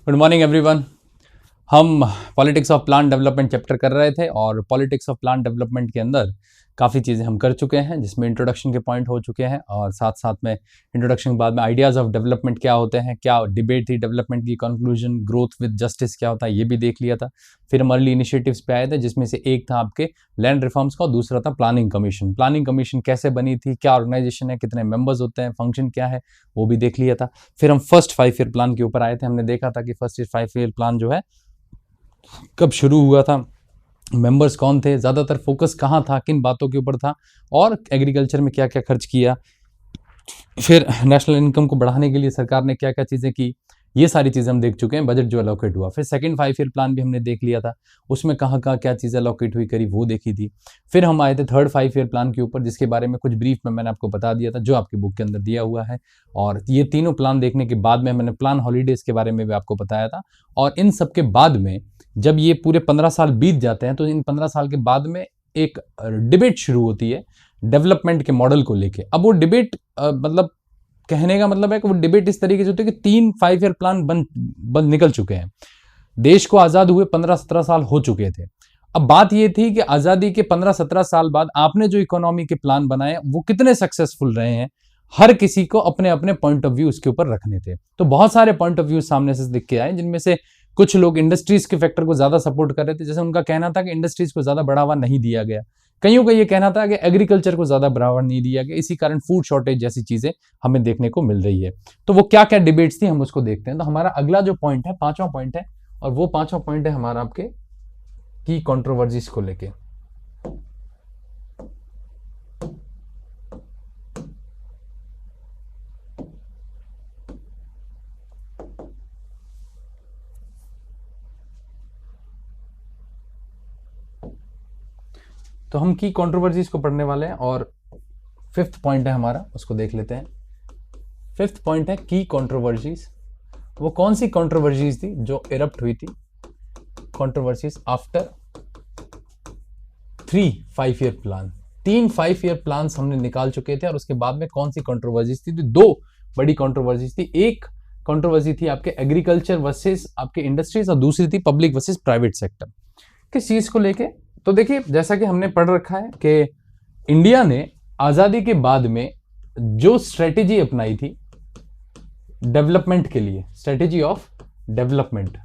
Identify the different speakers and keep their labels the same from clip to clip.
Speaker 1: Good morning everyone. हम politics of plan development chapter कर रहे थे और पॉलिटिक्स ऑफ प्लान डेवलपमेंट के अंदर काफ़ी चीज़ें हम कर चुके हैं, जिसमें इंट्रोडक्शन के पॉइंट हो चुके हैं और साथ साथ में इंट्रोडक्शन के बाद में आइडियाज़ ऑफ डेवलपमेंट क्या होते हैं, क्या डिबेट थी डेवलपमेंट की, कंक्लूजन ग्रोथ विद जस्टिस क्या होता है, ये भी देख लिया था। फिर हम अर्ली इनिशिएटिव्स पे आए थे, जिसमें से एक था आपके लैंड रिफॉर्म्स का और दूसरा था प्लानिंग कमीशन। प्लानिंग कमीशन कैसे बनी थी, क्या ऑर्गेनाइजेशन है, कितने मेंबर्स होते हैं, फंक्शन क्या है, वो भी देख लिया था। फिर हम फर्स्ट 5 ईयर प्लान के ऊपर आए थे। हमने देखा था कि फर्स्ट 5 ईयर प्लान जो है कब शुरू हुआ था, मेंबर्स कौन थे, ज़्यादातर फोकस कहाँ था, किन बातों के ऊपर था और एग्रीकल्चर में क्या क्या खर्च किया। फिर नेशनल इनकम को बढ़ाने के लिए सरकार ने क्या क्या चीज़ें की, ये सारी चीज़ें हम देख चुके हैं। बजट जो अलोकेट हुआ, फिर सेकंड 5 ईयर प्लान भी हमने देख लिया था, उसमें कहाँ कहाँ क्या चीज़ें अलोकेट हुई करीब वो देखी थी। फिर हम आए थे थर्ड 5 ईयर प्लान के ऊपर, जिसके बारे में कुछ ब्रीफ में मैंने आपको बता दिया था, जो आपकी बुक के अंदर दिया हुआ है। और ये तीनों प्लान देखने के बाद में मैंने प्लान हॉलीडेज़ के बारे में भी आपको बताया था। और इन सब के बाद में जब ये पूरे 15 साल बीत जाते हैं, तो इन 15 साल के बाद में एक डिबेट शुरू होती है डेवलपमेंट के मॉडल को लेके। अब वो डिबेट मतलब कहने का मतलब है कि वो डिबेट इस तरीके से होती है कि 3 5 ईयर प्लान बन निकल चुके हैं। देश को आज़ाद हुए 15-17 साल हो चुके थे। अब बात ये थी कि आज़ादी के 15-17 साल बाद आपने जो इकोनॉमी के प्लान बनाए वो कितने सक्सेसफुल रहे हैं। हर किसी को अपने अपने पॉइंट ऑफ व्यू उसके ऊपर रखने थे। तो बहुत सारे पॉइंट ऑफ व्यू सामने से दिख के आए, जिनमें से कुछ लोग इंडस्ट्रीज के फैक्टर को ज्यादा सपोर्ट कर रहे थे। जैसे उनका कहना था कि इंडस्ट्रीज को ज्यादा बढ़ावा नहीं दिया गया। कईयों का ये कहना था कि एग्रीकल्चर को ज्यादा बढ़ावा नहीं दिया गया, इसी कारण फूड शॉर्टेज जैसी चीजें हमें देखने को मिल रही है। तो वो क्या क्या डिबेट्स थी हम उसको देखते हैं। तो हमारा अगला जो पॉइंट है, 5वां पॉइंट है, और वो 5वां पॉइंट है हमारा आपके की कंट्रोवर्सीज को लेके। तो हम की कंट्रोवर्सीज को पढ़ने वाले हैं और 5th पॉइंट है हमारा, उसको देख लेते हैं। 5th पॉइंट है की कंट्रोवर्सीज। वो कौन सी कंट्रोवर्सीज थी जो इरप्ट हुई थी, controversies after 3 5 year plan. 3 5 year plan हमने निकाल चुके थे और उसके बाद में कौन सी कंट्रोवर्सीज थी। तो 2 बड़ी कंट्रोवर्सीज थी। एक कंट्रोवर्सी थी आपके एग्रीकल्चर वर्सेस आपके इंडस्ट्रीज और दूसरी थी पब्लिक वर्सेस प्राइवेट सेक्टर। किस चीज को लेके? तो देखिए, जैसा कि हमने पढ़ रखा है कि इंडिया ने आजादी के बाद में जो स्ट्रेटेजी अपनाई थी डेवलपमेंट के लिए, स्ट्रेटेजी ऑफ डेवलपमेंट,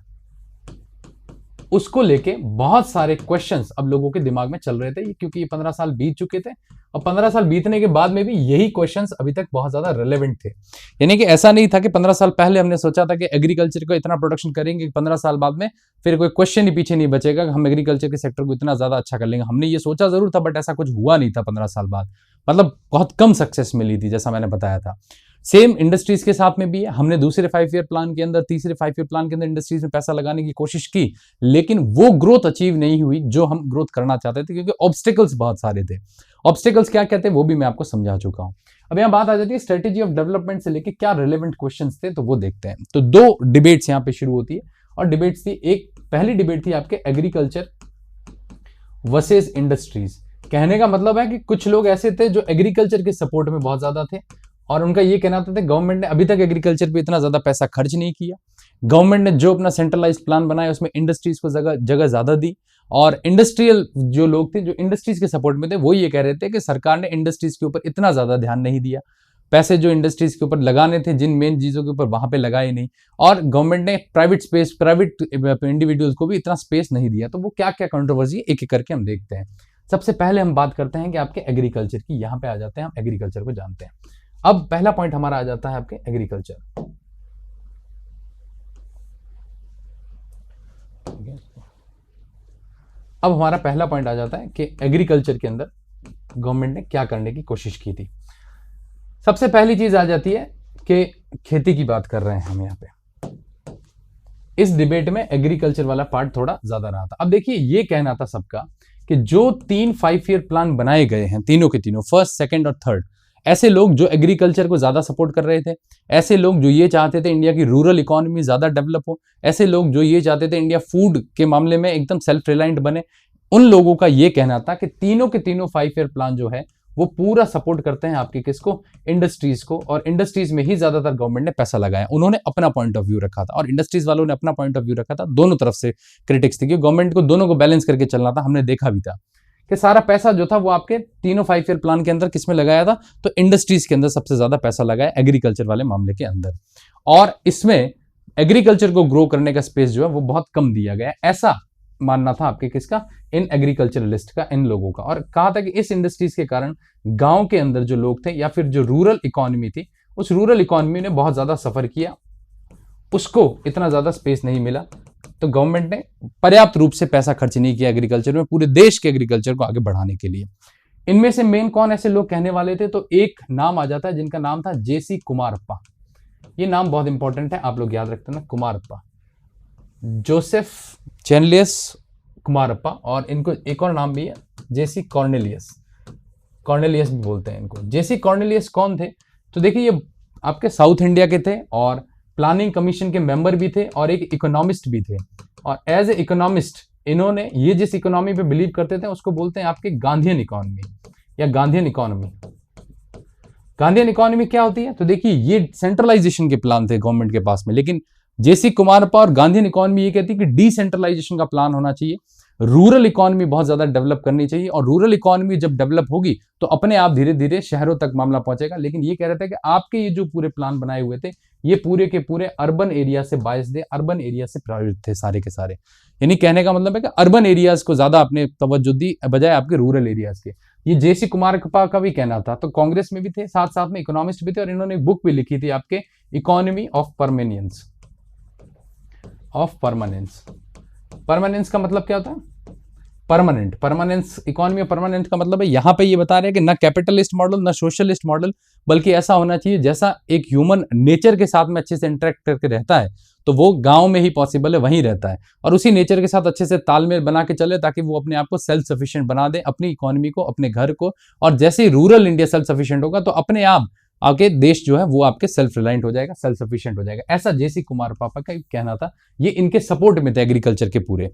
Speaker 1: उसको लेके बहुत सारे क्वेश्चंस अब लोगों के दिमाग में चल रहे थे, क्योंकि ये 15 साल बीत चुके थे और 15 साल बीतने के बाद में भी यही क्वेश्चंस अभी तक बहुत ज्यादा रेलेवेंट थे। यानी कि ऐसा नहीं था कि 15 साल पहले हमने सोचा था कि एग्रीकल्चर को इतना प्रोडक्शन करेंगे कि 15 साल बाद में फिर कोई क्वेश्चन ही पीछे नहीं बचेगा कि हम एग्रीकल्चर के सेक्टर को इतना ज्यादा अच्छा कर लेंगे। हमने ये सोचा जरूर था, बट ऐसा कुछ हुआ नहीं था 15 साल बाद। मतलब बहुत कम सक्सेस मिली थी, जैसा मैंने बताया था। सेम इंडस्ट्रीज के साथ में भी है। हमने दूसरे 5 ईयर प्लान के अंदर, तीसरे 5 ईयर प्लान के अंदर इंडस्ट्रीज में पैसा लगाने की कोशिश की, लेकिन वो ग्रोथ अचीव नहीं हुई जो हम ग्रोथ करना चाहते थे, क्योंकि ऑब्स्टिकल्स बहुत सारे थे। ऑब्स्टिकल्स क्या कहते हैं वो भी मैं आपको समझा चुका हूं। अब यहां बात आ जाती है स्ट्रेटेजी ऑफ डेवलपमेंट से लेके क्या रिलेवेंट क्वेश्चंस थे, तो वो देखते हैं। तो 2 डिबेट्स यहां पे शुरू होती है और डिबेट्स थी, एक पहली डिबेट थी आपके एग्रीकल्चर वर्सेस इंडस्ट्रीज। कहने का मतलब है कि कुछ लोग ऐसे थे जो एग्रीकल्चर के सपोर्ट में बहुत ज्यादा थे और उनका ये कहना था कि गवर्नमेंट ने अभी तक एग्रीकल्चर पे इतना ज्यादा पैसा खर्च नहीं किया। गवर्नमेंट ने जो अपना सेंट्रलाइज्ड प्लान बनाया उसमें इंडस्ट्रीज को जगह ज्यादा दी। और इंडस्ट्रियल जो लोग थे जो इंडस्ट्रीज के सपोर्ट में थे, वो ये कह रहे थे कि सरकार ने इंडस्ट्रीज के ऊपर इतना ज्यादा ध्यान नहीं दिया, पैसे जो इंडस्ट्रीज के ऊपर लगाने थे जिन मेन चीजों के ऊपर वहां पे लगाए नहीं, और गवर्नमेंट ने प्राइवेट इंडिविजुअल्स को भी इतना स्पेस नहीं दिया। तो वो क्या क्या कंट्रोवर्सी एक एक करके हम देखते हैं। सबसे पहले हम बात करते हैं कि आपके एग्रीकल्चर की। यहां पे आ जाते हैं, हम एग्रीकल्चर को जानते हैं। अब पहला पॉइंट हमारा आ जाता है आपके एग्रीकल्चर। अब हमारा पहला पॉइंट आ जाता है कि एग्रीकल्चर के अंदर गवर्नमेंट ने क्या करने की कोशिश की थी। सबसे पहली चीज आ जाती है कि खेती की बात कर रहे हैं हम यहां पे। इस डिबेट में एग्रीकल्चर वाला पार्ट थोड़ा ज्यादा रहा था। अब देखिए, ये कहना था सबका कि जो 3 5 ईयर प्लान बनाए गए हैं, तीनों के तीनों, फर्स्ट, सेकंड और थर्ड, ऐसे लोग जो एग्रीकल्चर को ज्यादा सपोर्ट कर रहे थे, ऐसे लोग जो ये चाहते थे इंडिया की रूरल इकोनॉमी ज्यादा डेवलप हो, ऐसे लोग जो ये चाहते थे इंडिया फूड के मामले में एकदम सेल्फ रिलायंट बने, उन लोगों का ये कहना था कि तीनों के तीनों 5 ईयर प्लान जो है वो पूरा सपोर्ट करते हैं आपके किसको, इंडस्ट्रीज को, और इंडस्ट्रीज में ही ज्यादातर गवर्नमेंट ने पैसा लगाया। उन्होंने अपना पॉइंट ऑफ व्यू रखा था और इंडस्ट्रीज वालों ने अपना पॉइंट ऑफ व्यू रखा था। दोनों तरफ से क्रिटिक्स थी कि गवर्नमेंट को दोनों को बैलेंस करके चलना था। हमने देखा भी था कि सारा पैसा जो था वो आपके तीनों 5 ईयर प्लान के अंदर किसमें लगाया था, तो इंडस्ट्रीज के अंदर सबसे ज्यादा पैसा लगाया, एग्रीकल्चर वाले मामले के अंदर। और इसमें एग्रीकल्चर को ग्रो करने का स्पेस जो है वो बहुत कम दिया गया, ऐसा मानना था आपके किसका, इन एग्रीकल्चरलिस्ट का, इन लोगों का। और कहा था कि इस इंडस्ट्रीज के कारण गांव के अंदर जो लोग थे या फिर जो रूरल इकोनॉमी थी, उस रूरल इकोनॉमी ने बहुत ज्यादा सफर किया, उसको इतना ज्यादा स्पेस नहीं मिला, तो गवर्नमेंट ने पर्याप्त रूप से पैसा खर्च नहीं किया एग्रीकल्चर में, पूरे देश के एग्रीकल्चर को आगे बढ़ाने के लिए। इनमें से मेन कौन ऐसे लोग कहने वाले थे, तो एक नाम आ जाता है जिनका नाम था जेसी कुमारप्पा। ये नाम बहुत इंपॉर्टेंट है, आप लोग याद रखते हैं ना, कुमारप्पा, जोसेफ चैनलियस कुमारप्पा, और इनको एक और नाम भी है जेसी कॉर्नेलियस, कॉर्नेलियस भी बोलते हैं इनको। जेसी कॉर्नेलियस कौन थे, तो देखिए ये आपके साउथ इंडिया के थे और प्लानिंग कमीशन के मेंबर भी थे और एक इकोनॉमिस्ट भी थे। और एज ए इकोनॉमिस्ट इन्होंने, ये जिस इकोनॉमी पे बिलीव करते थे उसको बोलते हैं आपके गांधीयन इकोनॉमी या गांधीयन इकोनॉमी। गांधीयन इकोनॉमी क्या होती है, तो देखिए ये सेंट्रलाइजेशन के प्लान थे गवर्नमेंट के पास में, लेकिन जेसी कुमारप्पा और गांधीयन इकोनॉमी ये कहती है कि डिसेंट्रलाइजेशन का प्लान होना चाहिए, रूरल इकोनॉमी बहुत ज्यादा डेवलप करनी चाहिए, और रूरल इकोनॉमी जब डेवलप होगी तो अपने आप धीरे धीरे शहरों तक मामला पहुंचेगा। लेकिन ये कह रहे थे कि आपके ये जो पूरे प्लान बनाए हुए थे ये पूरे के पूरे अर्बन एरिया से बायस थे, अर्बन एरिया से प्रभावित थे सारे के सारे। यानी कहने का मतलब है कि अर्बन एरियाज को ज्यादा आपने तवज्जो दी बजाय आपके रूरल एरियाज के। ये जेसी कुमारप्पा का भी कहना था, तो कांग्रेस में भी थे, साथ साथ में इकोनॉमिस्ट भी थे, और इन्होंने एक बुक भी लिखी थी आपके economy of permanence, of permanence. Permanence का मतलब क्या होता है, permanent, permanence, economy of permanent का मतलब है यहां पे ये बता रहे हैं कि ना कैपिटलिस्ट मॉडल ना सोशलिस्ट मॉडल, बल्कि ऐसा होना चाहिए जैसा एक ह्यूमन नेचर के साथ में अच्छे से इंटरेक्ट करके रहता है, तो वो गांव में ही पॉसिबल है, वहीं रहता है, और उसी नेचर के साथ अच्छे से तालमेल बना के चले ताकि वो अपने आप को सेल्फ सफिशिएंट बना दे, अपनी इकोनॉमी को, अपने घर को। और जैसे ही रूरल इंडिया सेल्फ सफिशिएंट होगा तो अपने आप आगे देश जो है वो आपके सेल्फ रिलायंट हो जाएगा, सेल्फ सफिशिएंट हो जाएगा, ऐसा जेसी कुमारप्पा का कहना था। ये इनके सपोर्ट में थे एग्रीकल्चर के पूरे।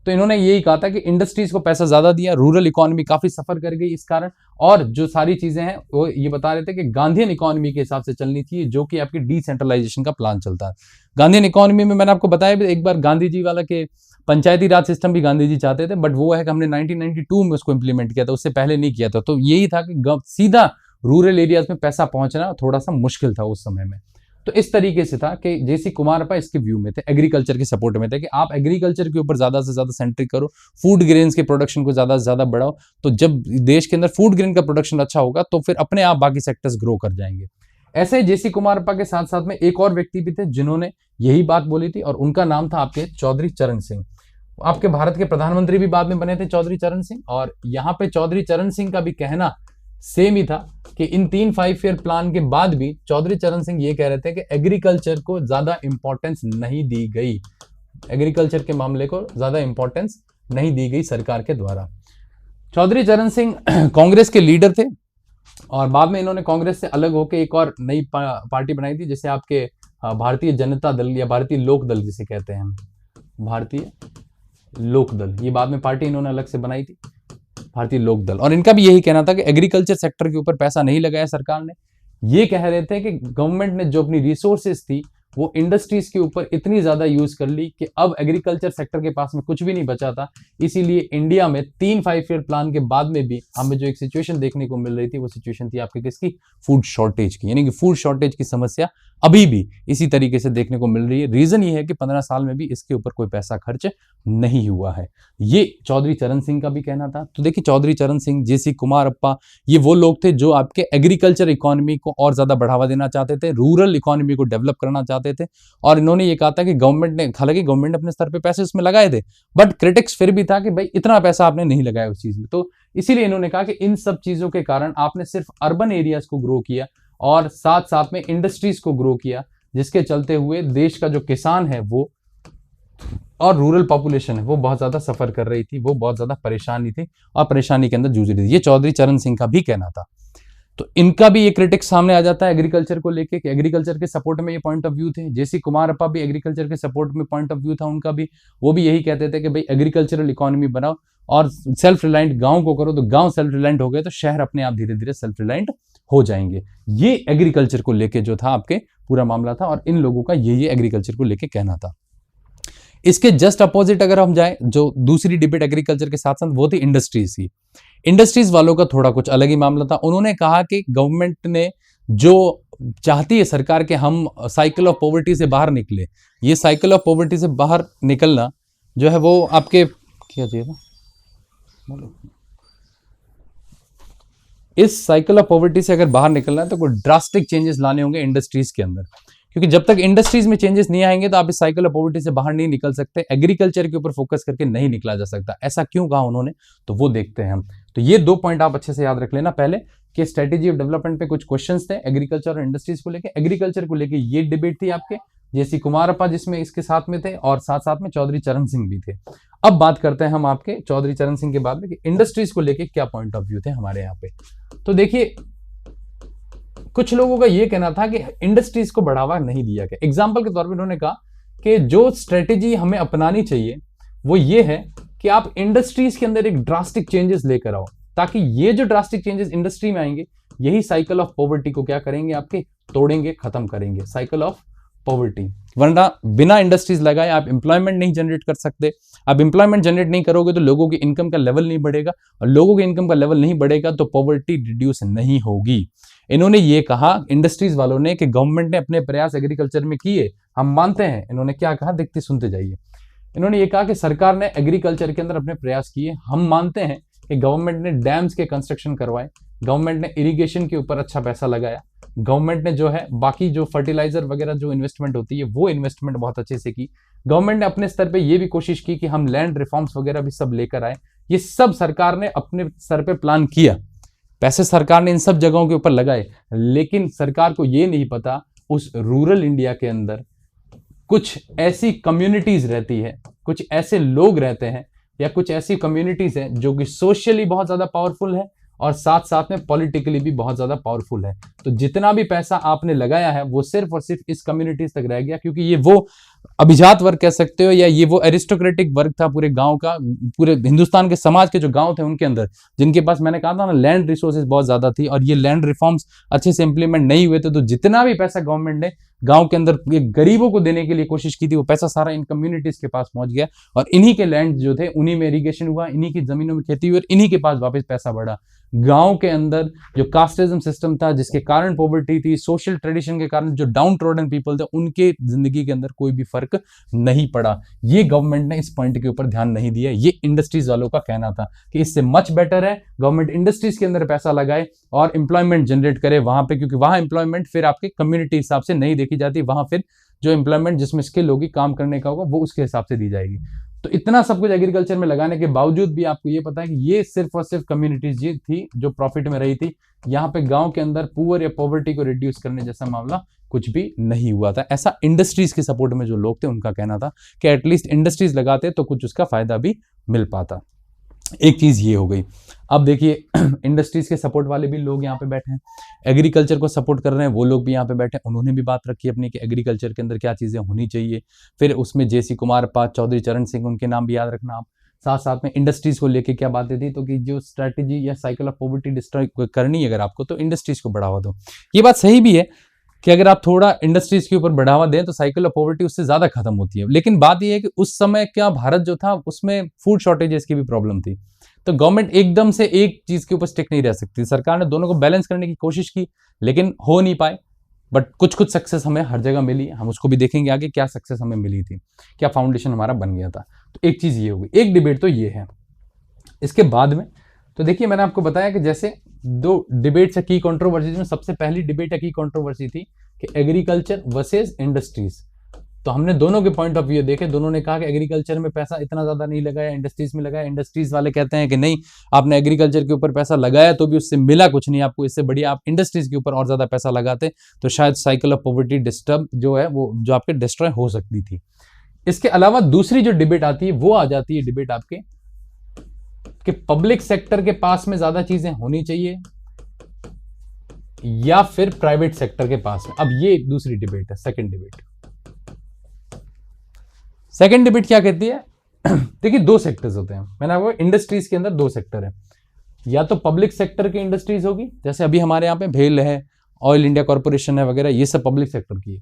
Speaker 1: तो इन्होंने यही कहा था कि इंडस्ट्रीज को पैसा ज्यादा दिया, रूरल इकोनॉमी काफी सफर कर गई इस कारण, और जो सारी चीजें हैं वो ये बता रहे थे कि गांधीयन इकोनॉमी के हिसाब से चलनी चाहिए, जो कि आपकी डिसेंट्रलाइजेशन का प्लान चलता है। गांधीयन इकोनॉमी में मैंने आपको बताया भी एक बार, गांधी जी वाला के पंचायती राज सिस्टम भी गांधी जी चाहते थे, बट वो है कि हमने 1992 में उसको इंप्लीमेंट किया था, उससे पहले नहीं किया था। तो यही था कि सीधा रूरल एरियाज में पैसा पहुंचना थोड़ा सा मुश्किल था उस समय में। तो इस तरीके से था कि जेसी कुमारप्पा इसके व्यू में थे, एग्रीकल्चर के सपोर्ट में थे कि आप एग्रीकल्चर के ऊपर ज्यादा से ज्यादा सेंट्रिक करो, फूड ग्रेन्स के प्रोडक्शन को ज्यादा से ज्यादा बढ़ाओ, तो जब देश के अंदर फूड ग्रेन का प्रोडक्शन अच्छा होगा तो फिर अपने आप बाकी सेक्टर्स ग्रो कर जाएंगे। ऐसे ही जेसी कुमारप्पा के साथ साथ में एक और व्यक्ति भी थे जिन्होंने यही बात बोली थी, और उनका नाम था आपके चौधरी चरण सिंह। आपके भारत के प्रधानमंत्री भी बाद में बने थे चौधरी चरण सिंह, और यहाँ पे चौधरी चरण सिंह का भी कहना सेम ही था कि इन 3 5 ईयर प्लान के बाद भी चौधरी चरण सिंह ये कह रहे थे कि एग्रीकल्चर को ज्यादा इंपॉर्टेंस नहीं दी गई, एग्रीकल्चर के मामले को ज्यादा इंपॉर्टेंस नहीं दी गई सरकार के द्वारा। चौधरी चरण सिंह कांग्रेस के लीडर थे, और बाद में इन्होंने कांग्रेस से अलग होकर एक और नई पार्टी बनाई थी, जैसे आपके भारतीय जनता दल या भारतीय लोक दल जिसे कहते हैं हम, भारतीय लोक दल, ये बाद में पार्टी इन्होंने अलग से बनाई थी, भारतीय लोक दल। और इनका भी यही कहना था कि एग्रीकल्चर सेक्टर के ऊपर पैसा नहीं लगाया सरकार ने। ये कह रहे थे कि गवर्नमेंट ने जो अपनी रिसोर्सेज थी वो इंडस्ट्रीज के ऊपर इतनी ज्यादा यूज कर ली कि अब एग्रीकल्चर सेक्टर के पास में कुछ भी नहीं बचा था। इसीलिए इंडिया में 3 5 ईयर प्लान के बाद में भी हमें जो एक सिचुएशन देखने को मिल रही थी वो सिचुएशन थी आपके किसकी, फूड शॉर्टेज की। यानी कि फूड शॉर्टेज की समस्या अभी भी इसी तरीके से देखने को मिल रही है। रीजन ये है कि 15 साल में भी इसके ऊपर कोई पैसा खर्च नहीं हुआ है। ये चौधरी चरण सिंह का भी कहना था। तो देखिए चौधरी चरण सिंह, जेसी कुमारप्पा, ये वो लोग थे जो आपके एग्रीकल्चर इकोनॉमी को और ज्यादा बढ़ावा देना चाहते थे, रूरल इकोनॉमी को डेवलप करना चाहते थे। और इन्होंने ये कहा था कि गवर्नमेंट ने, हालांकि गवर्नमेंट ने अपने स्तर पे पैसे उसमें लगाए थे, बट क्रिटिक्स फिर भी था कि भाई इतना पैसा आपने नहीं लगाया उस चीज में। तो इसीलिए इन्होंने कहा कि इन सब चीजों के कारण आपने सिर्फ अर्बन एरियाज को ग्रो किया और साथ साथ में इंडस्ट्रीज को ग्रो किया, जिसके चलते हुए देश का जो किसान है वो और रूरल पॉपुलेशन है वो बहुत ज्यादा सफर कर रही थी, वो बहुत ज्यादा परेशानी थी और परेशानी के अंदर जूझ रही थी। ये चौधरी चरण सिंह का भी कहना था। तो इनका भी ये क्रिटिक्स सामने आ जाता है एग्रीकल्चर को लेके कि एग्रीकल्चर के सपोर्ट में ये पॉइंट ऑफ व्यू थे। जेसी कुमारप्पा भी एग्रीकल्चर के सपोर्ट में पॉइंट ऑफ व्यू था उनका भी, वो भी यही कहते थे कि भाई एग्रीकल्चरल इकोनॉमी बनाओ, और सेल्फ रिलायंट गांव को करो तो गांव सेल्फ रिलायंट हो गए तो शहर अपने आप धीरे धीरे सेल्फ रिलायंट हो जाएंगे। ये एग्रीकल्चर को लेके जो था आपके पूरा मामला था और इन लोगों का ये एग्रीकल्चर को लेके कहना था। इसके जस्ट अपोजिट अगर हम जाएं, जो दूसरी डिबेट एग्रीकल्चर के साथ साथ वो थी इंडस्ट्रीज की। इंडस्ट्रीज वालों का थोड़ा कुछ अलग ही मामला था। उन्होंने कहा कि गवर्नमेंट ने जो चाहती है सरकार के हम साइकिल ऑफ पॉवर्टी से बाहर निकले, ये साइकिल ऑफ पॉवर्टी से बाहर निकलना जो है वो आपके क्या चाहिए था, इस साइकिल ऑफ पॉवर्टी से अगर बाहर निकलना है तो कोई ड्रास्टिक चेंजेस लाने होंगे इंडस्ट्रीज के अंदर, क्योंकि जब तक इंडस्ट्रीज में चेंजेस नहीं आएंगे तो आप इस साइकिल ऑफ पॉवर्टी से बाहर नहीं निकल सकते। एग्रीकल्चर के ऊपर फोकस करके नहीं निकला जा सकता। ऐसा क्यों कहा उन्होंने, तो वो देखते हैं हम। तो ये 2 पॉइंट आप अच्छे से याद रख लेना। पहले कि स्ट्रेटेजी ऑफ डेवलपमेंट पे कुछ क्वेश्चंस थे एग्रीकल्चर और इंडस्ट्रीज को लेके। एग्रीकल्चर को लेके ये डिबेट थी आपके जेसी कुमारप्पा जिसमें इसके साथ में थे, और साथ साथ में चौधरी चरण सिंह भी थे। अब बात करते हैं हम आपके चौधरी चरण सिंह के बाद में कि इंडस्ट्रीज को लेके क्या पॉइंट ऑफ व्यू थे हमारे यहाँ पे। तो देखिए, कुछ लोगों का यह कहना था कि इंडस्ट्रीज को बढ़ावा नहीं दिया गया। एग्जाम्पल के तौर पर उन्होंने कहा कि जो स्ट्रेटेजी हमें अपनानी चाहिए वो ये है कि आप इंडस्ट्रीज के अंदर एक ड्रास्टिक चेंजेस लेकर आओ, ताकि ये जो ड्रास्टिक चेंजेस इंडस्ट्री में आएंगे यही साइकिल ऑफ पॉवर्टी को क्या करेंगे, आपके तोड़ेंगे, खत्म करेंगे साइकिल ऑफ पॉवर्टी। वरना बिना इंडस्ट्रीज लगाए आप एम्प्लॉयमेंट नहीं जनरेट कर सकते। आप एम्प्लॉयमेंट जनरेट नहीं करोगे तो लोगों की इनकम का लेवल नहीं बढ़ेगा, और लोगों की इनकम का लेवल नहीं बढ़ेगा तो पॉवर्टी रिड्यूस नहीं होगी। इन्होंने ये कहा इंडस्ट्रीज वालों ने कि गवर्नमेंट ने अपने प्रयास एग्रीकल्चर में किए, हम मानते हैं। इन्होंने क्या कहा, देखते सुनते जाइए। इन्होंने ये कहा कि सरकार ने एग्रीकल्चर के अंदर अपने प्रयास किए, हम मानते हैं कि गवर्नमेंट ने डैम्स के कंस्ट्रक्शन करवाए, गवर्नमेंट ने इरिगेशन के ऊपर अच्छा पैसा लगाया, गवर्नमेंट ने जो है बाकी जो फर्टिलाइजर वगैरह जो इन्वेस्टमेंट होती है वो इन्वेस्टमेंट बहुत अच्छे से की। गवर्नमेंट ने अपने स्तर पे ये भी कोशिश की कि हम लैंड रिफॉर्म्स वगैरह भी सब लेकर आए। ये सब सरकार ने अपने स्तर पे प्लान किया, पैसे सरकार ने इन सब जगहों के ऊपर लगाए, लेकिन सरकार को ये नहीं पता उस रूरल इंडिया के अंदर कुछ ऐसी कम्युनिटीज रहती है, कुछ ऐसे लोग रहते हैं या कुछ ऐसी कम्युनिटीज हैं जो कि सोशली बहुत ज्यादा पावरफुल है और साथ साथ में पॉलिटिकली भी बहुत ज्यादा पावरफुल है। तो जितना भी पैसा आपने लगाया है वो सिर्फ और सिर्फ इस कम्युनिटीज तक रह गया, क्योंकि ये वो अभिजात वर्ग कह सकते हो या ये वो एरिस्टोक्रेटिक वर्ग था पूरे गांव का, पूरे हिंदुस्तान के समाज के जो गांव थे उनके अंदर, जिनके पास मैंने कहा था ना लैंड रिसोर्सेज बहुत ज्यादा थी और ये लैंड रिफॉर्म्स अच्छे से इंप्लीमेंट नहीं हुए थे। तो जितना भी पैसा गवर्नमेंट ने गांव के अंदर गरीबों को देने के लिए कोशिश की थी वो पैसा सारा इन कम्युनिटीज के पास पहुंच गया, और इन्हीं के लैंड जो थे उन्हीं में इरिगेशन हुआ, इन्हीं की जमीनों में खेती हुई और इन्हीं के पास वापस पैसा बढ़ा। गांव के अंदर जो कास्टिज्म सिस्टम था जिसके कारण पॉवर्टी थी, सोशल ट्रेडिशन के कारण जो डाउन ट्रोडन पीपल थे उनके जिंदगी के अंदर कोई भी फर्क नहीं पड़ा। ये गवर्नमेंट ने इस पॉइंट के ऊपर ध्यान नहीं दिया। ये इंडस्ट्रीज वालों का कहना था कि इससे मच बेटर है गवर्नमेंट इंडस्ट्रीज के अंदर पैसा लगाए और एम्प्लॉयमेंट जनरेट करे वहां पे, क्योंकि वहां एम्प्लॉयमेंट फिर आपके कम्युनिटी हिसाब से नहीं देखी जाती, वहां फिर जो एम्प्लॉयमेंट जिसमें स्किल होगी काम करने का होगा वो उसके हिसाब से दी जाएगी। तो इतना सब कुछ एग्रीकल्चर में लगाने के बावजूद भी आपको ये पता है कि ये सिर्फ और सिर्फ कम्युनिटीज ये थी जो प्रॉफिट में रही थी। यहाँ पे गांव के अंदर पुअर या पॉवर्टी को रिड्यूस करने जैसा मामला कुछ भी नहीं हुआ था। ऐसा इंडस्ट्रीज के सपोर्ट में जो लोग थे उनका कहना था कि एटलीस्ट इंडस्ट्रीज लगाते तो कुछ उसका फायदा भी मिल पाता। एक चीज ये हो गई। अब देखिए इंडस्ट्रीज के सपोर्ट वाले भी लोग यहाँ पे बैठे हैं, एग्रीकल्चर को सपोर्ट कर रहे हैं वो लोग भी यहाँ पे बैठे हैं, उन्होंने भी बात रखी अपनी कि एग्रीकल्चर के अंदर क्या चीजें होनी चाहिए। फिर उसमें जेसी कुमारप्पा, चौधरी चरण सिंह, उनके नाम भी याद रखना आप। साथ साथ में इंडस्ट्रीज को लेके क्या बातें थी, तो कि जो स्ट्रैटेजी या साइकिल ऑफ पॉवर्टी डिस्ट्रॉय करनी है अगर आपको तो इंडस्ट्रीज को बढ़ावा दो। ये बात सही भी है कि अगर आप थोड़ा इंडस्ट्रीज के ऊपर बढ़ावा दें तो साइकिल ऑफ पॉवर्टी उससे ज्यादा खत्म होती है। लेकिन बात यह है कि उस समय क्या भारत जो था उसमें फूड शॉर्टेजेस की भी प्रॉब्लम थी, तो गवर्नमेंट एकदम से एक चीज के ऊपर स्टिक नहीं रह सकती। सरकार ने दोनों को बैलेंस करने की कोशिश की लेकिन हो नहीं पाए, बट कुछ कुछ सक्सेस हमें हर जगह मिली। हम उसको भी देखेंगे आगे क्या सक्सेस हमें मिली थी, क्या फाउंडेशन हमारा बन गया था। तो एक चीज ये होगी, एक डिबेट तो ये है। इसके बाद में तो देखिए मैंने आपको बताया कि जैसे 2 डिबेट्स है की कंट्रोवर्सीज में, सबसे पहली डिबेट है की कंट्रोवर्सी थी कि एग्रीकल्चर वर्सेस इंडस्ट्रीज। तो हमने दोनों के पॉइंट ऑफ व्यू देखे, दोनों ने कहा कि एग्रीकल्चर में पैसा इतना ज्यादा नहीं लगाया, इंडस्ट्रीज में लगाया। इंडस्ट्रीज वाले कहते हैं कि नहीं, आपने एग्रीकल्चर के ऊपर पैसा लगाया तो भी उससे मिला कुछ नहीं आपको, इससे बढ़िया आप इंडस्ट्रीज के ऊपर और ज्यादा पैसा लगाते तो शायद साइकिल ऑफ पॉवर्टी डिस्टर्ब जो है वो जो आपके डिस्ट्रॉय हो सकती थी। इसके अलावा दूसरी जो डिबेट आती है वो आ जाती है डिबेट आपके कि पब्लिक सेक्टर के पास में ज्यादा चीजें होनी चाहिए या फिर प्राइवेट सेक्टर के पास में। अब ये दूसरी डिबेट है, सेकंड डिबेट। सेकंड डिबेट क्या कहती है देखिए दो सेक्टर्स होते हैं, मैंने आपको इंडस्ट्रीज के अंदर दो सेक्टर है, या तो पब्लिक सेक्टर की इंडस्ट्रीज होगी, जैसे अभी हमारे यहाँ पे भेल है, ऑयल इंडिया कॉर्पोरेशन है वगैरह, ये सब पब्लिक सेक्टर की है।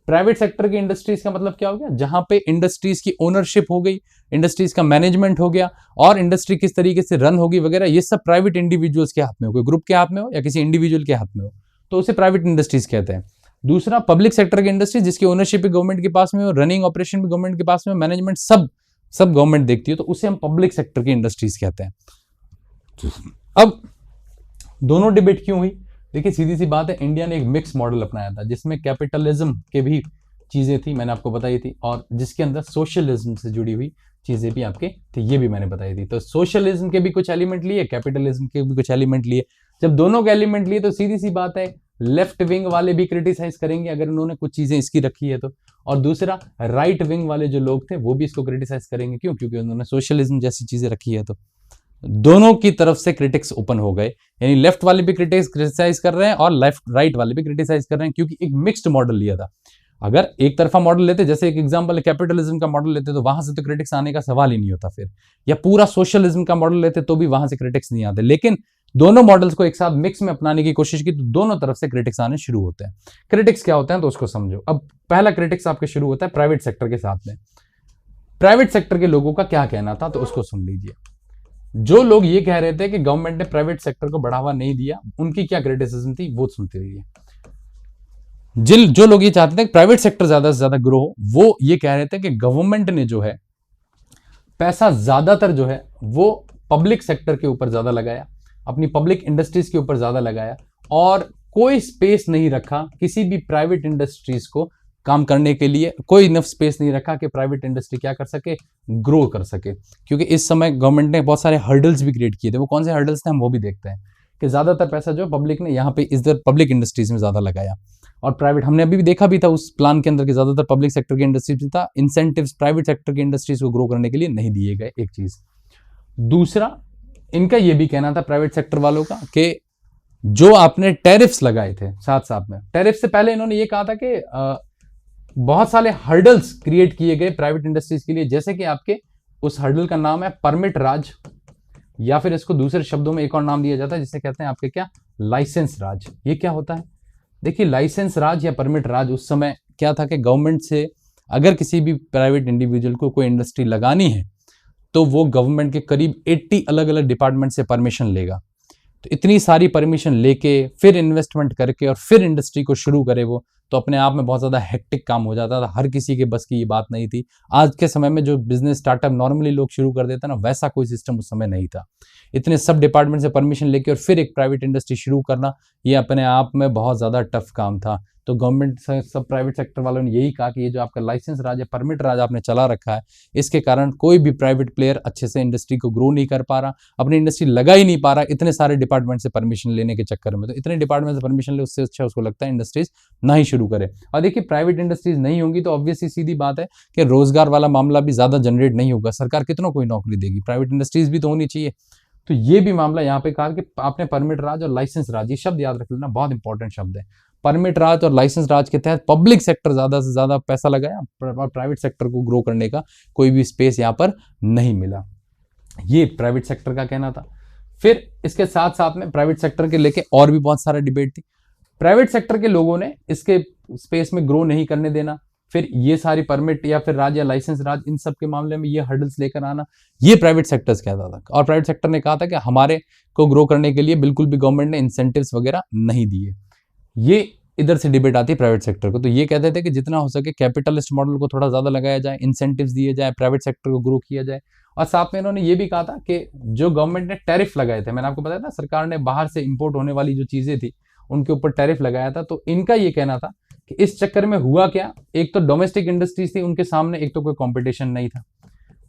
Speaker 1: प्राइवेट सेक्टर की इंडस्ट्रीज का मतलब क्या हो गया, जहां पे इंडस्ट्रीज की ओनरशिप हो गई, इंडस्ट्रीज का मैनेजमेंट हो गया, और इंडस्ट्री किस तरीके से रन होगी वगैरह, ये सब प्राइवेट इंडिविजुअल्स के हाथ में हो, कोई ग्रुप के हाथ में हो या किसी इंडिविजुअल के हाथ में हो, तो उसे प्राइवेट इंडस्ट्रीज कहते हैं। दूसरा पब्लिक सेक्टर की इंडस्ट्री, जिसकी ओनरशिप भी गवर्नमेंट के पास में हो, रनिंग ऑपरेशन भी गवर्नमेंट के पास में, मैनेजमेंट सब गवर्नमेंट देखती है, तो उसे हम पब्लिक सेक्टर की इंडस्ट्रीज कहते हैं। अब दोनों डिबेट क्यों हुई, देखिए सीधी सी बात है, इंडिया ने एक मिक्स मॉडल अपनाया था जिसमें कैपिटलिज्म के भी चीजें थी, मैंने आपको बताई थी, और जिसके अंदर सोशलिज्म से जुड़ी हुई चीजें भी आपके थी, ये भी मैंने बताई थी। तो सोशलिज्म के भी कुछ एलिमेंट लिए, कैपिटलिज्म के भी कुछ एलिमेंट लिए। जब दोनों के एलिमेंट लिए तो सीधी सी बात है, लेफ्ट विंग वाले भी क्रिटिसाइज करेंगे अगर उन्होंने कुछ चीजें इसकी रखी है तो, और दूसरा राइट विंग वाले जो लोग थे वो भी इसको क्रिटिसाइज करेंगे। क्यों? क्योंकि उन्होंने सोशलिज्म जैसी चीजें रखी है। तो दोनों की तरफ से क्रिटिक्स ओपन हो गए, यानी लेफ्ट वाले भी क्रिटिसाइज कर रहे हैं और लेफ्ट राइट वाले भी क्रिटिसाइज कर रहे हैं, क्योंकि एक मिक्स्ड मॉडल लिया था। अगर एक तरफा मॉडल लेते, जैसे एक एग्जांपल कैपिटलिज्म का मॉडल लेते, तो वहां से तो क्रिटिक्स आने का सवाल ही नहीं होता फिर, या पूरा सोशलिज्म का मॉडल लेते तो भी वहां से क्रिटिक्स नहीं आते। लेकिन दोनों मॉडल्स को एक साथ मिक्स में अपनाने की कोशिश की तो दोनों तरफ से क्रिटिक्स आने शुरू होते हैं। क्रिटिक्स क्या होते हैं तो उसको समझो। अब पहला क्रिटिक्स आपके शुरू होता है प्राइवेट सेक्टर के साथ में। प्राइवेट सेक्टर के लोगों का क्या कहना था तो उसको सुन लीजिए। जो लोग ये कह रहे थे कि गवर्नमेंट ने प्राइवेट सेक्टर को बढ़ावा नहीं दिया, उनकी क्या क्रिटिसिज्म थी वो सुनते रहिए। जो लोग ये चाहते थे कि प्राइवेट सेक्टर ज्यादा से ज्यादा ग्रो हो, वो ये कह रहे थे कि गवर्नमेंट ने जो है पैसा ज्यादातर जो है वो पब्लिक सेक्टर के ऊपर ज्यादा लगाया, अपनी पब्लिक इंडस्ट्रीज के ऊपर ज्यादा लगाया, और कोई स्पेस नहीं रखा किसी भी प्राइवेट इंडस्ट्रीज को काम करने के लिए, कोई इनफ स्पेस नहीं रखा कि प्राइवेट इंडस्ट्री क्या कर सके, ग्रो कर सके। क्योंकि इस समय गवर्नमेंट ने बहुत सारे हर्डल्स भी क्रिएट किए थे। वो कौन से हर्डल्स थे हम वो भी देखते हैं, कि ज्यादातर पैसा जो पब्लिक ने यहाँ पे इधर पब्लिक इंडस्ट्रीज में ज्यादा लगाया, और प्राइवेट हमने अभी भी देखा भी था उस प्लान के अंदर कि ज्यादातर पब्लिक सेक्टर की इंडस्ट्रीज में था, इंसेंटिव्स प्राइवेट सेक्टर की इंडस्ट्रीज को ग्रो करने के लिए नहीं दिए गए, एक चीज। दूसरा, इनका यह भी कहना था प्राइवेट सेक्टर वालों का कि जो आपने टैरिफ्स लगाए थे, साथ साथ में टैरिफ से पहले इन्होंने ये कहा था कि बहुत सारे हर्डल्स क्रिएट किए गए प्राइवेट इंडस्ट्रीज के लिए, जैसे कि आपके उस हर्डल का नाम है परमिट राज, या फिर इसको दूसरे शब्दों में एक और नाम दिया जाता है जिसे कहते हैं आपके क्या, लाइसेंस राज। ये क्या होता है? देखिए लाइसेंस राज या परमिट राज उस समय क्या था कि गवर्नमेंट से अगर किसी भी प्राइवेट इंडिविजुअल को कोई इंडस्ट्री लगानी है तो वो गवर्नमेंट के करीब 80 अलग अलग डिपार्टमेंट से परमिशन लेगा। तो इतनी सारी परमिशन लेके फिर इन्वेस्टमेंट करके और फिर इंडस्ट्री को शुरू करे वो, तो अपने आप में बहुत ज़्यादा हेक्टिक काम हो जाता था। हर किसी के बस की ये बात नहीं थी। आज के समय में जो बिजनेस स्टार्टअप नॉर्मली लोग शुरू कर देते हैं ना, वैसा कोई सिस्टम उस समय नहीं था। इतने सब डिपार्टमेंट से परमिशन लेके और फिर एक प्राइवेट इंडस्ट्री शुरू करना, ये अपने आप में बहुत ज़्यादा टफ काम था। तो गवर्नमेंट सब प्राइवेट सेक्टर वालों ने यही कहा कि ये जो आपका लाइसेंस राज या परमिट राज आपने चला रखा है, इसके कारण कोई भी प्राइवेट प्लेयर अच्छे से इंडस्ट्री को ग्रो नहीं कर पा रहा, अपनी इंडस्ट्री लगा ही नहीं पा रहा, इतने सारे डिपार्टमेंट से परमिशन लेने के चक्कर में। तो इतने डिपार्टमेंट से परमिशन ले, उससे अच्छा उसको लगता है इंडस्ट्रीज ना ही शुरू करे। और देखिए प्राइवेट इंडस्ट्रीज नहीं होंगी तो ऑब्वियसली सीधी बात है कि रोजगार वाला मामला भी ज्यादा जनरेट नहीं होगा, सरकार कितनों कोई नौकरी देगी, प्राइवेट इंडस्ट्रीज भी तो होनी चाहिए। तो ये भी मामला यहाँ पे कहा कि आपने परमिट राज और लाइसेंस राज, ये शब्द याद रख लेना, बहुत इंपॉर्टेंट शब्द है। परमिट राज और लाइसेंस राज के तहत पब्लिक सेक्टर ज्यादा से ज्यादा पैसा लगाया और प्राइवेट सेक्टर को ग्रो करने का कोई भी स्पेस यहाँ पर नहीं मिला। ये प्राइवेट सेक्टर का कहना था। फिर इसके साथ साथ में प्राइवेट सेक्टर के लेके और भी बहुत सारा डिबेट थी। प्राइवेट सेक्टर के लोगों ने इसके स्पेस में ग्रो नहीं करने देना, फिर ये सारी परमिट या फिर राज या लाइसेंस राज, इन सब के मामले में ये हर्डल्स लेकर आना, ये प्राइवेट सेक्टर्स कहता था। और प्राइवेट सेक्टर ने कहा था कि हमारे को ग्रो करने के लिए बिल्कुल भी गवर्नमेंट ने इंसेंटिव्स वगैरह नहीं दिए। ये इधर से डिबेट आती है प्राइवेट सेक्टर को। तो ये कहते थे कि जितना हो सके कैपिटलिस्ट मॉडल को थोड़ा ज्यादा लगाया जाए, इंसेंटिव्स दिए जाए, प्राइवेट सेक्टर को ग्रो किया जाए। और साथ में इन्होंने ये भी कहा था कि जो गवर्नमेंट ने टैरिफ लगाए थे, मैंने आपको बताया था सरकार ने बाहर से इंपोर्ट होने वाली जो चीजें थी उनके ऊपर टैरिफ लगाया था। तो इनका ये कहना था कि इस चक्कर में हुआ क्या, एक तो डोमेस्टिक इंडस्ट्रीज थी, उनके सामने एक तो कोई कंपटीशन नहीं था,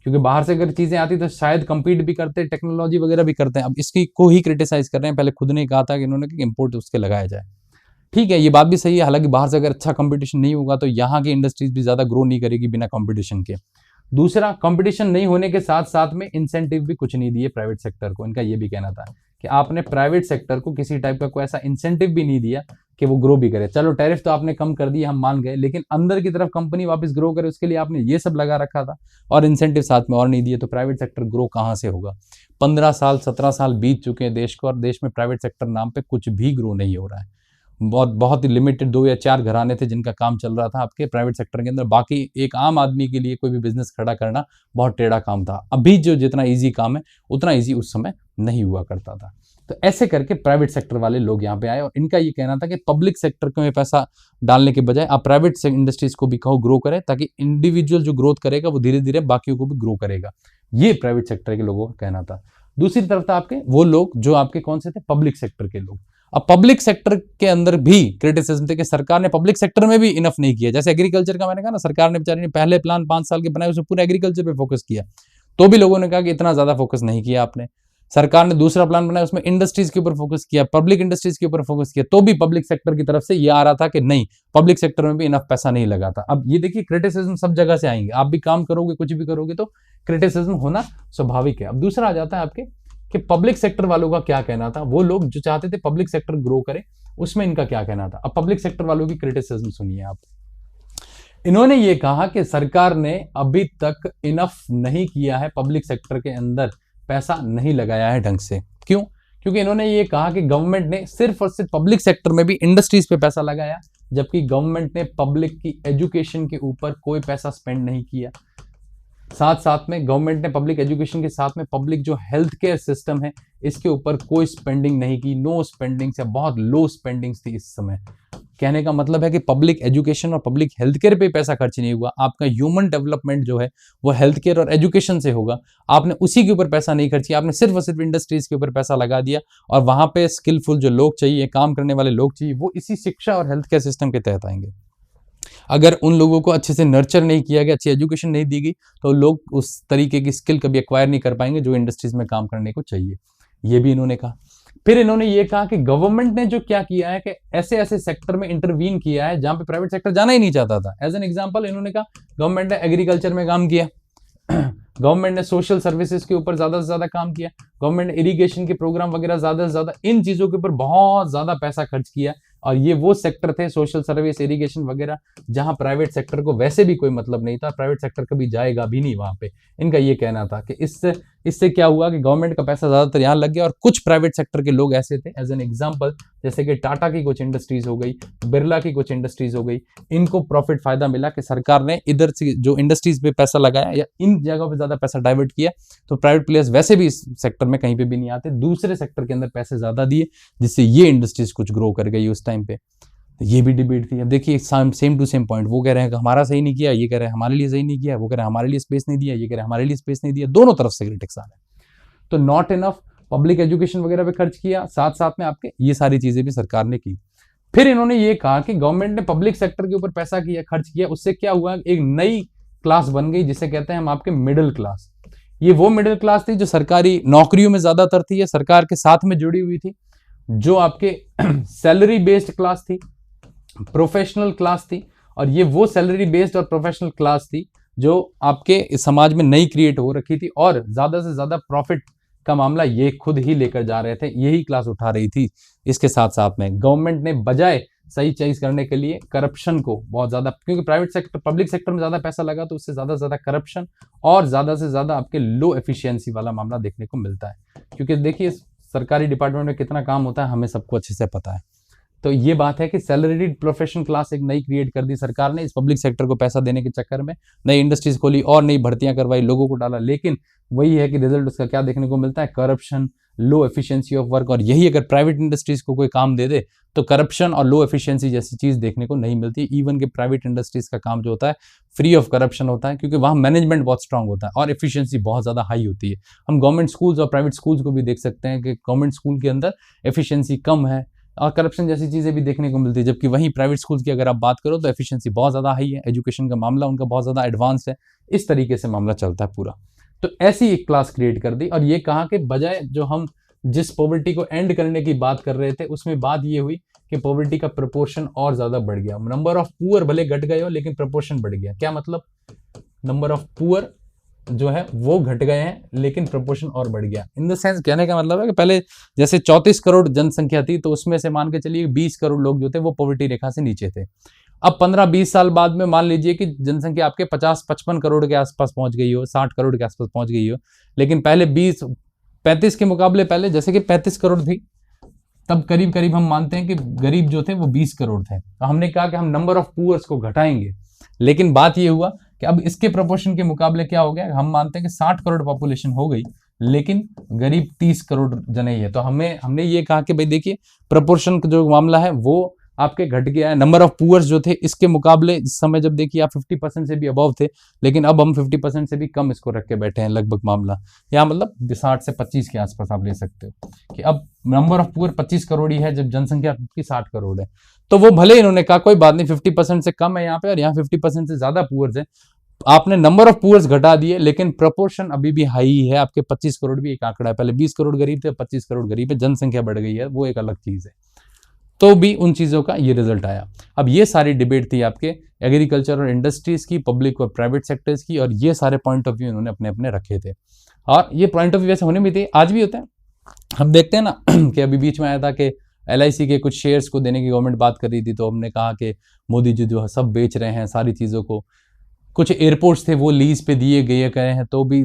Speaker 1: क्योंकि बाहर से अगर चीजें आती तो शायद कंपीट भी करते, टेक्नोलॉजी वगैरह भी करते हैं। अब इसकी को ही क्रिटिसाइज कर रहे हैं, पहले खुद ने कहा था कि इन्होंने कि इंपोर्ट उसके लगाया जाए। ठीक है, ये बात भी सही है, हालांकि बाहर से अगर अच्छा कंपटीशन नहीं होगा तो यहाँ की इंडस्ट्रीज भी ज्यादा ग्रो नहीं करेगी बिना कंपटीशन के। दूसरा, कंपटीशन नहीं होने के साथ साथ में इंसेंटिव भी कुछ नहीं दिए प्राइवेट सेक्टर को, इनका ये भी कहना था कि आपने प्राइवेट सेक्टर को किसी टाइप का कोई ऐसा इंसेंटिव भी नहीं दिया कि वो ग्रो भी करे। चलो टैरिफ तो आपने कम कर दिया, हम मान गए, लेकिन अंदर की तरफ कंपनी वापस ग्रो करे उसके लिए आपने ये सब लगा रखा था और इंसेंटिव साथ में और नहीं दिए, तो प्राइवेट सेक्टर ग्रो कहाँ से होगा? 15 साल 17 साल बीत चुके हैं देश को और देश में प्राइवेट सेक्टर नाम पे कुछ भी ग्रो नहीं हो रहा है। बहुत बहुत ही लिमिटेड 2 या 4 घराने थे जिनका काम चल रहा था आपके प्राइवेट सेक्टर के अंदर। बाकी एक आम आदमी के लिए कोई भी बिजनेस खड़ा करना बहुत टेढ़ा काम था। अभी जो जितना ईजी काम है उतना ईजी उस समय नहीं हुआ करता था। तो ऐसे करके प्राइवेट सेक्टर वाले लोग यहाँ पे आए और इनका ये कहना था कि पब्लिक सेक्टर में पैसा डालने के बजाय आप प्राइवेट इंडस्ट्रीज को भी कहो ग्रो करें, ताकि इंडिविजुअल जो ग्रोथ करेगा वो धीरे धीरे बाकियों को भी ग्रो करेगा। ये प्राइवेट सेक्टर के लोगों का कहना था। दूसरी तरफ था आपके वो लोग जो आपके कौन से थे? पब्लिक सेक्टर के लोग। अब पब्लिक सेक्टर के अंदर भी क्रिटिसिज्म थे कि सरकार ने पब्लिक सेक्टर में भी इनफ नहीं किया। जैसे एग्रीकल्चर का मैंने कहा ना, सरकार ने बेचारी ने पहले प्लान 5 साल के बनाए, उसमें पूरा एग्रीकल्चर पे फोकस किया, तो भी लोगों ने कहा कि इतना ज्यादा फोकस नहीं किया आपने। सरकार ने दूसरा प्लान बनाया, उसमें इंडस्ट्रीज के ऊपर फोकस किया, पब्लिक इंडस्ट्रीज के ऊपर फोकस किया, तो भी पब्लिक सेक्टर की तरफ से ये आ रहा था कि नहीं, पब्लिक सेक्टर में भी इनफ पैसा नहीं लगा था। अब ये देखिए क्रिटिसिज्म सब जगह से आएंगे, आप भी काम करोगे कुछ भी करोगे तो क्रिटिसिज्म होना स्वाभाविक है। अब दूसरा आ जाता है आपके कि पब्लिक सेक्टर वालों का क्या कहना था। वो लोग जो चाहते थे पब्लिक सेक्टर ग्रो करे, उसमें इनका क्या कहना था। अब पब्लिक सेक्टर वालों की क्रिटिसिज्म सुनिए आप। इन्होंने ये कहा कि सरकार ने अभी तक इनफ नहीं किया है, पब्लिक सेक्टर के अंदर पैसा नहीं लगाया है ढंग से। क्यों? क्योंकि इन्होंने ये कहा कि गवर्नमेंट ने सिर्फ और सिर्फ पब्लिक सेक्टर में भी इंडस्ट्रीज पे पैसा लगाया, जबकि गवर्नमेंट ने पब्लिक की एजुकेशन के ऊपर कोई पैसा स्पेंड नहीं किया। साथ साथ में गवर्नमेंट ने पब्लिक एजुकेशन के साथ में पब्लिक जो हेल्थ केयर सिस्टम है इसके ऊपर कोई स्पेंडिंग नहीं की। नो स्पेंडिंग्स या बहुत लो स्पेंडिंग्स थी इस समय। कहने का मतलब है कि पब्लिक एजुकेशन और पब्लिक हेल्थ केयर पे पैसा खर्च नहीं हुआ। आपका ह्यूमन डेवलपमेंट जो है वो हेल्थ केयर और एजुकेशन से होगा, आपने उसी के ऊपर पैसा नहीं खर्च किया। आपने सिर्फ और सिर्फ इंडस्ट्रीज के ऊपर पैसा लगा दिया और वहां पे स्किलफुल जो लोग चाहिए, काम करने वाले लोग चाहिए, वो इसी शिक्षा और हेल्थ केयर सिस्टम के तहत आएंगे। अगर उन लोगों को अच्छे से नर्चर नहीं किया गया, अच्छी एजुकेशन नहीं दी गई, तो लोग उस तरीके की स्किल कभी एक्वायर नहीं कर पाएंगे जो इंडस्ट्रीज में काम करने को चाहिए। ये भी इन्होंने कहा। फिर इन्होंने ये कहा कि गवर्नमेंट ने जो क्या किया है कि ऐसे ऐसे सेक्टर में इंटरवीन किया है जहां पे प्राइवेट सेक्टर जाना ही नहीं चाहता था। एज एन एग्जांपल इन्होंने कहा गवर्नमेंट ने एग्रीकल्चर में काम किया, गवर्नमेंट ने सोशल सर्विसेज के ऊपर ज्यादा से ज्यादा काम किया, गवर्नमेंट ने इरिगेशन के प्रोग्राम वगैरह ज्यादा से ज्यादा इन चीजों के ऊपर बहुत ज्यादा पैसा खर्च किया। और ये वो सेक्टर थे सोशल सर्विस, इरिगेशन वगैरह, जहां प्राइवेट सेक्टर को वैसे भी कोई मतलब नहीं था, प्राइवेट सेक्टर कभी जाएगा भी नहीं वहां पे। इनका ये कहना था कि इससे क्या हुआ कि गवर्नमेंट का पैसा ज्यादातर यहां लग गया और कुछ प्राइवेट सेक्टर के लोग ऐसे थे, एज एन एग्जांपल जैसे कि टाटा की कुछ इंडस्ट्रीज हो गई, बिरला की कुछ इंडस्ट्रीज हो गई, इनको प्रॉफिट फायदा मिला कि सरकार ने इधर से जो इंडस्ट्रीज पे पैसा लगाया या इन जगहों पे ज्यादा पैसा डाइवर्ट किया, तो प्राइवेट प्लेयर्स वैसे भी इस सेक्टर में कहीं पे भी नहीं आते, दूसरे सेक्टर के अंदर पैसे ज्यादा दिए जिससे ये इंडस्ट्रीज कुछ ग्रो कर गई उस टाइम पे। तो ये भी डिबेट थी। अब देखिए सेम टू सेम पॉइंट, वो कह रहे हैं कि हमारा सही नहीं किया, ये कह रहे हैं हमारे लिए सही नहीं किया, वो कह रहे हैं हमारे लिए स्पेस नहीं दिया, ये कह रहे हैं हमारे लिए स्पेस नहीं दिया, दोनों तरफ से क्रिटिक्स आ रहे हैं। तो नॉट इनफ पब्लिक एजुकेशन वगैरह पे खर्च किया, साथ साथ में आपके ये सारी चीजें भी सरकार ने की। फिर इन्होंने ये कहा कि गवर्नमेंट ने पब्लिक सेक्टर के ऊपर पैसा किया, खर्च किया, उससे क्या हुआ, एक नई क्लास बन गई जिसे कहते हैं हम आपके मिडिल क्लास। ये वो मिडिल क्लास थी जो सरकारी नौकरियों में ज्यादातर थी या सरकार के साथ में जुड़ी हुई थी, जो आपके सैलरी बेस्ड क्लास थी, प्रोफेशनल क्लास थी। और ये वो सैलरी बेस्ड और प्रोफेशनल क्लास थी जो आपके समाज में नई क्रिएट हो रखी थी और ज्यादा से ज्यादा प्रॉफिट का मामला ये खुद ही लेकर जा रहे थे, यही क्लास उठा रही थी। इसके साथ साथ में गवर्नमेंट ने बजाय सही चीज करने के लिए करप्शन को बहुत ज्यादा, क्योंकि प्राइवेट सेक्टर पब्लिक सेक्टर में ज्यादा पैसा लगा तो उससे ज्यादा से ज्यादा करप्शन और ज्यादा से ज्यादा आपके लो एफिशिएंसी वाला मामला देखने को मिलता है। क्योंकि देखिए सरकारी डिपार्टमेंट में कितना काम होता है हमें सबको अच्छे से पता है। तो ये बात है कि सैलरीड प्रोफेशनल क्लास एक नई क्रिएट कर दी सरकार ने इस पब्लिक सेक्टर को पैसा देने के चक्कर में, नई इंडस्ट्रीज खोली और नई भर्तियां करवाई, लोगों को डाला, लेकिन वही है कि रिजल्ट उसका क्या देखने को मिलता है, corruption, low efficiency of work. और यही अगर प्राइवेट इंडस्ट्रीज को कोई काम दे दे तो करप्शन और लो एफिशिएंसी जैसी चीज देखने को नहीं मिलती। इवन के प्राइवेट इंडस्ट्रीज का काम जो होता है फ्री ऑफ करप्शन होता है, क्योंकि वहां मैनेजमेंट बहुत स्ट्रांग होता है और एफिशिएंसी बहुत ज्यादा हाई होती है। हम गवर्नमेंट स्कूल्स और प्राइवेट स्कूल्स को भी देख सकते हैं कि गवर्नमेंट स्कूल के अंदर एफिशिएंसी कम है और करप्शन जैसी चीजें भी देखने को मिलती है, जबकि वहीं प्राइवेट स्कूल्स की अगर आप बात करो तो एफिशिएंसी बहुत ज्यादा हाई है, एजुकेशन का मामला उनका बहुत ज्यादा एडवांस है, इस तरीके से मामला चलता है पूरा। तो ऐसी एक क्लास क्रिएट कर दी और ये कहा कि बजाय जो हम जिस पॉवर्टी को एंड करने की बात कर रहे थे उसमें बात ये हुई कि पॉवर्टी का प्रपोर्शन और ज्यादा बढ़ गया। नंबर ऑफ पुअर भले घट गए हो लेकिन प्रपोर्शन बढ़ गया। क्या मतलब, नंबर ऑफ पुअर जो है वो घट गए हैं, लेकिन प्रपोर्शन और बढ़ गया। इन द सेंस कहने का मतलब है कि पहले जैसे 34 करोड़ जनसंख्या थी, तो उसमें से मान के चलिए 20 करोड़ लोग जो थे वो पॉवर्टी रेखा से नीचे थे। अब 15-20 साल बाद में मान लीजिए कि जनसंख्या आपके 50-55 करोड़ के आसपास पहुंच गई हो, 60 करोड़ के आसपास पहुंच गई हो, लेकिन पहले 35 के मुकाबले पहले जैसे कि 35 करोड़ थी, तब करीब करीब हम मानते हैं कि गरीब जो थे वो 20 करोड़ थे। तो हमने कहा कि हम नंबर ऑफ पुअर्स को घटाएंगे, लेकिन बात ये हुआ कि अब इसके प्रोपोर्शन के मुकाबले क्या हो गया, हम मानते हैं कि 60 करोड़ पॉपुलेशन हो गई, लेकिन गरीब 30 करोड़ जने ही है। तो हमने ये कहा कि भाई देखिए, प्रोपोर्शन का जो मामला है वो आपके घट गया है। नंबर ऑफ पुअर्स जो थे इसके मुकाबले इस समय जब देखिए आप 50% से भी अबव थे, लेकिन अब हम 50% से भी कम इसको रख के बैठे हैं लगभग मामला, या मतलब 60 से 25 के आसपास आप ले सकते हो कि अब नंबर ऑफ पुअर 25 करोड़ ही है जब जनसंख्या की 60 करोड़ है। तो वो भले इन्होंने कहा कोई बात नहीं, 50% से कम है यहाँ पे और यहाँ 50% से ज्यादा पुअर्स है, आपने नंबर ऑफ पुअर्स घटा दिए, लेकिन प्रोपोर्शन अभी भी हाई है आपके। 25 करोड़ भी एक आंकड़ा है, पहले 20 करोड़ गरीब थे, 25 करोड़ गरीब है, जनसंख्या बढ़ गई है, वो एक अलग चीज है। तो भी उन चीज़ों का ये रिजल्ट आया। अब ये सारी डिबेट थी आपके एग्रीकल्चर और इंडस्ट्रीज की, पब्लिक और प्राइवेट सेक्टर्स की, और ये सारे पॉइंट ऑफ व्यू इन्होंने अपने अपने रखे थे। और ये पॉइंट ऑफ व्यू वैसे होने भी थे, आज भी होते हैं। हम देखते हैं ना कि अभी बीच में आया था कि LIC के कुछ शेयर्स को देने की गवर्नमेंट बात कर रही थी, तो हमने कहा कि मोदी जी जो है सब बेच रहे हैं सारी चीज़ों को। कुछ एयरपोर्ट्स थे वो लीज पे दिए गए हैं, तो भी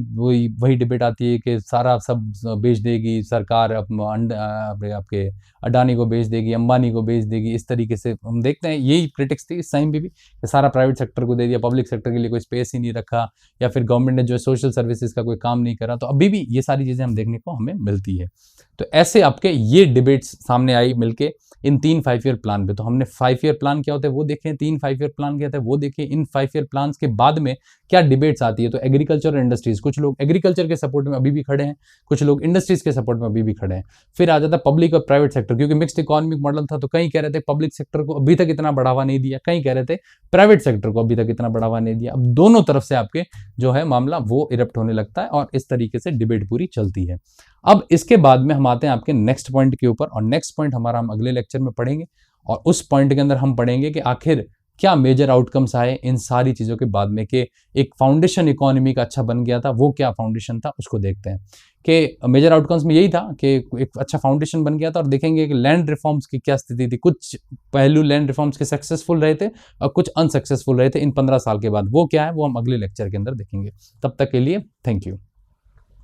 Speaker 1: वही डिबेट आती है कि सारा सब बेच देगी सरकार, आपके अडानी को बेच देगी, अंबानी को बेच देगी। इस तरीके से हम देखते हैं, यही क्रिटिक्स थी इस टाइम भी कि सारा प्राइवेट सेक्टर को दे दिया, पब्लिक सेक्टर के लिए कोई स्पेस ही नहीं रखा, या फिर गवर्नमेंट ने जो सोशल सर्विसेज का कोई काम नहीं करा। तो अभी भी ये सारी चीज़ें हम देखने को हमें मिलती है। तो ऐसे आपके ये डिबेट्स सामने आई मिलके इन 3 5 ईयर प्लान पे। तो हमने 5 ईयर प्लान क्या होता है वो देखें, 3 5 ईयर प्लान क्या होता है वो देखें, इन 5 ईयर प्लान के बाद में क्या डिबेट्स आती है। तो एग्रीकल्चर और इंडस्ट्रीज, कुछ लोग एग्रीकल्चर के सपोर्ट में अभी भी खड़े हैं, कुछ लोग इंडस्ट्रीज के सपोर्ट में अभी भी खड़े हैं। फिर आ जाता है पब्लिक और प्राइवेट सेक्टर, क्योंकि मिक्स्ड इकोनॉमिक मॉडल था, तो कई कह रहे थे पब्लिक सेक्टर को अभी तक इतना बढ़ावा नहीं दिया, कई कह रहे थे प्राइवेट सेक्टर को अभी तक इतना बढ़ावा नहीं दिया। अब दोनों तरफ से आपके जो है मामला वो इरप्ट होने लगता है, और इस तरीके से डिबेट पूरी चलती है। अब इसके बाद में हम आते हैं आपके नेक्स्ट पॉइंट के ऊपर, और नेक्स्ट पॉइंट हमारा हम अगले लेक्चर में पढ़ेंगे, और उस पॉइंट के अंदर हम पढ़ेंगे कि आखिर क्या मेजर आउटकम्स आए इन सारी चीज़ों के बाद में, कि एक फाउंडेशन इकोनॉमी का अच्छा बन गया था, वो क्या फाउंडेशन था उसको देखते हैं। कि मेजर आउटकम्स में यही था कि एक अच्छा फाउंडेशन बन गया था, और देखेंगे कि लैंड रिफॉर्म्स की क्या स्थिति थी। कुछ पहलू लैंड रिफॉर्म्स के सक्सेसफुल रहे थे और कुछ अनसक्सेसफुल रहे थे इन 15 साल के बाद, वो क्या है वो हम अगले लेक्चर के अंदर देखेंगे। तब तक के लिए थैंक यू।